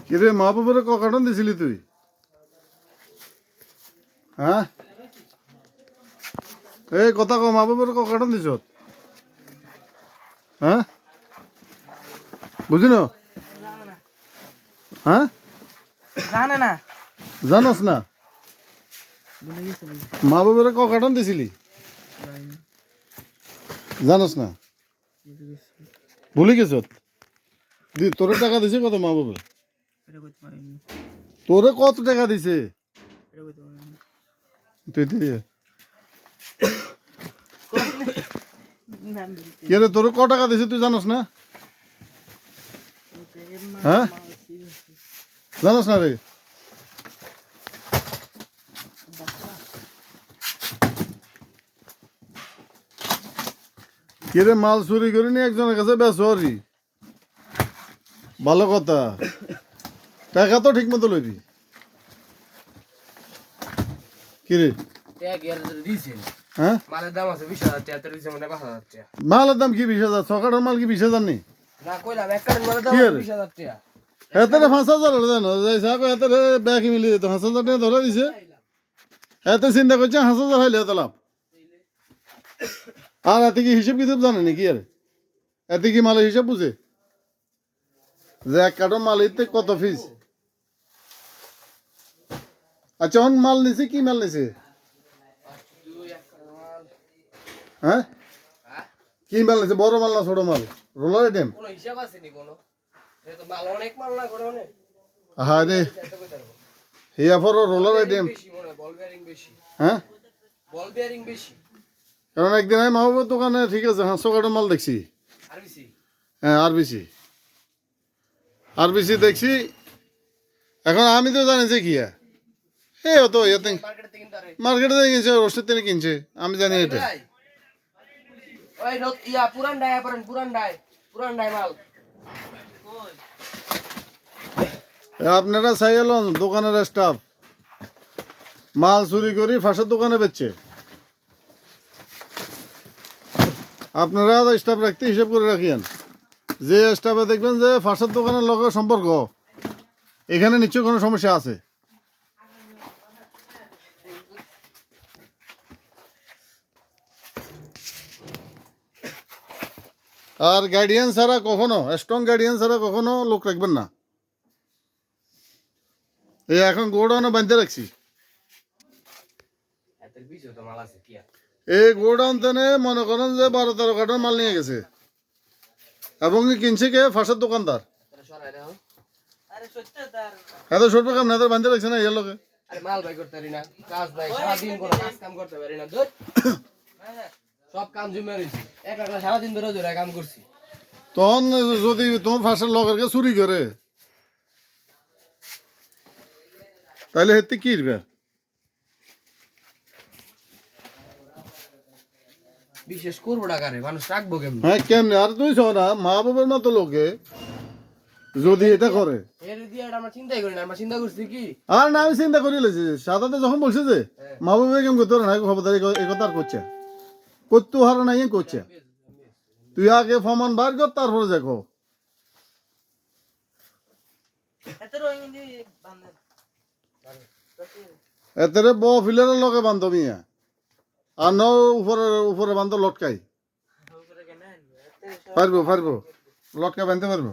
কিরে মা বাবারে ক কার্টন দিছিলি তুই? হ্যাঁ এই কথা ক, মা বাবারে ক কার্টন দিছ? হ্যাঁ বুঝি না। হ্যাঁ জানে না জানোস না? মা বাবারে ক কার্টন দিছিলি জানোস না? ভুলে গেছ? তোরে টাকা দিছে কত মা বাবা? তোরে কত টাকা দিছে তুই দিয়ে? কে রে তোরে ক টাকা দিছে তুই জানোস না? হ্যাঁ জানোস না রে? কে রে মাল চুরি করে নিয়ে একজনের কাছে বেসরি ভালো কথা, টাকা তো ঠিক মতো লইবি। কিরে হ্যাঁ মালের দাম আছে 20,000 টাকা, তোর দিছে মানে 5,000 টাকা। মালের দাম কি 20,000? ছকাটার মাল কি 20,000 নেই? না কইলাম এক কার্টন মালের দাম কি রে? 20,000 টাকা। এতে 5,000 জানো যাইসা এতে ব্যাকি মিলিয়ে দিত 5,000 টাকা ধরে দিছে। এতে চিন্তা করছে 5,000 হাইলে এত লাভ। আর এতে কি হিসেব কিতাব জানে নাকি? আর এতে কি মালের হিসাব বুঝে যে এক কার্টন মাল ইতে কত ফিস? আচ্ছা অন মাল নিছে, কি মাল নিছে? হ্যাঁ কি মাল নিছে? বড় মাল না ছোট মাল? Roller item? কোনো হিসাব আছে নি কোনো? এ তো মাল অনেক মাল না করে অনেক। হ্যাঁ রে হিয়া ফর রোলার আইটেম। বেশি মনে হয়, বল বেয়ারিং বেশি। হ্যাঁ বল বেয়ারিং বেশি। কারণ একদিন আমি মা বাবার দোকানে ঠিক আছে 500 কার্টন মাল দেখছি। আরবিসি। হ্যাঁ আরবিসি দেখছি। এখন আমি তো জানি যে কি এ তো ইয়েতে মার্কেটে থেকে কিনতে মার্কেটে থেকে কিনছে, রোস্টের থেকে কিনছে, আমি জানি এটা। ওই ইয়া পুরান ডাই পরেন, পুরান ডাই মাল। আপনারা চাইলেন দোকানের স্টাফ মাল চুরি করি ফাঁসের দোকানে বেচছে। আপনারা স্টাফ রাখতে হিসাব করে রাখিয়েন, যে স্টাফে দেখবেন যে ফাঁসের দোকানের লগে সম্পর্ক, এখানে নিশ্চয়ই কোনো সমস্যা আছে। আর গার্ডিয়ান ছাড়া কখনো, স্ট্রং গার্ডিয়ান ছাড়া কখনো লোক রাখবেন না। এই এখন গোডাউনে বাঁধতে রাখছি। এতের বিজয় তো মাল আছে কি আর। এই গোডাউন তেনে মনে করেন যে 12-13 কার্টন মাল নিয়ে গেছে, এবং কিনছে কে? ফাঁসের দোকানদার। তারা সরাই দাও। আরে সত্যি তার এত ছোট কাম না, বাঁধতে রাখছে না এর লোকে। আরে মাল বাই করতে পারি না, কাজ নাই, সারাদিন কোনো কাজ কাম করতে পারি না। ধুর। সব কাম জমে রয়েছে, একলা সারাদিন ধরে ধরে কাম করছি। তখন যদি তোমার ফাঁসের লগেরকে চুরি করে তাহলে হেতে কি করবে? বিশেষ করবো টাকারে মানুষ রাখবো কেমন? হ্যাঁ কেমনে? আর তুই শোন না, মা বাবার মতো লোকে যদি এটা করে। এর দিয়ে আমরা চিন্তাই করি না, আমরা চিন্তা করছি কি আর না আমি চিন্তা করি লেছি সাদাতে যখন বলছে যে মা বাবা কেমন করতে পারে না, খবরদারি এই কথা আর করছে করতে হার নাই করছে। তুই আগে ফমান বার কর, তারপরে দেখো। এতে ফিলারের লগে বান্ধবী আর ন উপরে উপরে বান্ধব লটকাই পারবো লটকা বাঁধতে পারবো।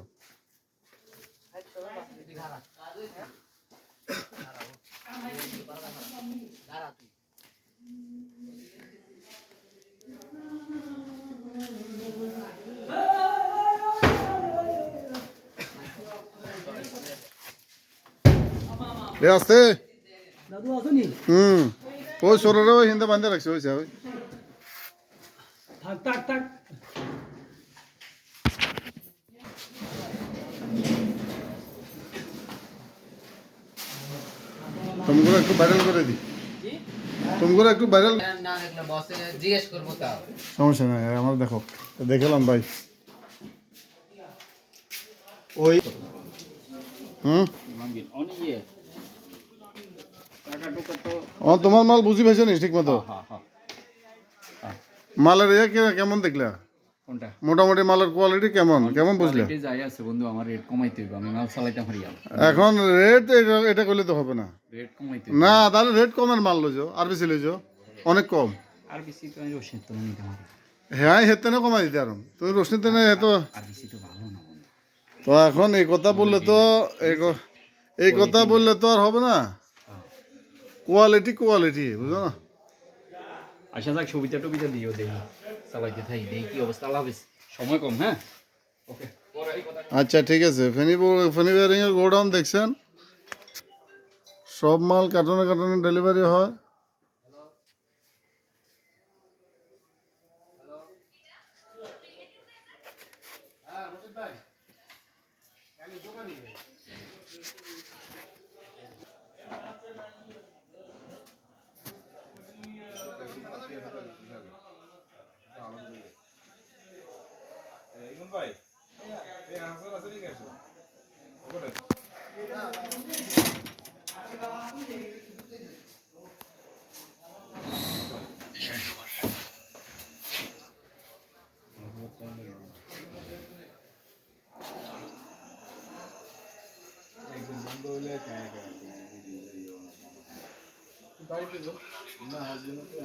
এ আসতে ওই সরেরা ওই হিন্দে বাঁধতে রাখছে ওই ওই তোমরা একটু ভাইরাল করে দিই, তোমরা একটু ভাইরাল। না দেখলে বসে জিজ্ঞেস করবো তাও। সমস্যা নাই, আমার দেখো দেখলাম ভাই ওই তোমার মাল বুঝি পাইছো নি ঠিক মতো? মালের কেমন দেখলা? কোনটা মোটামুটি মালের কোয়ালিটি কেমন কেমন বুঝলে? কোয়ালিটি যাই আছে বন্ধু, আমার রেট কমাইতে হইবে, আমি মাল চালাইতে পারি আর এখন রেট এটা করলে তো হবে না। রেট কমাইতে না তাহলে রেট কমের মাল লইছো আর বেশি লইছো, অনেক কম। আর বেশি তো আমি রসিদ তো নিতে পারি, হ্যাঁ হেতে না কমাই দিতে আর তুমি রোশনি তেনে তো। আর বেশি তো ভালো না বন্ধু। তো এখন এই কথা বললে তো এই কথা বললে তো আর হবে না। কোয়ালিটি কোয়ালিটি বুঝো না। আচ্ছা যাক, সুবিধা টুবিধা দিও, দেখি চালাইতে থাকি, দেখি কি অবস্থা। আল্লাহ হাফেজ, সময় কম। হ্যাঁ ওকে, পরে এই কথা। আচ্ছা ঠিক আছে। ফেনি বেয়ারিং এর গোডাউন দেখছেন, সব মাল কার্টনে কার্টনে ডেলিভারি হয়। বাড়িতে তো না, হাজবেন্ড তো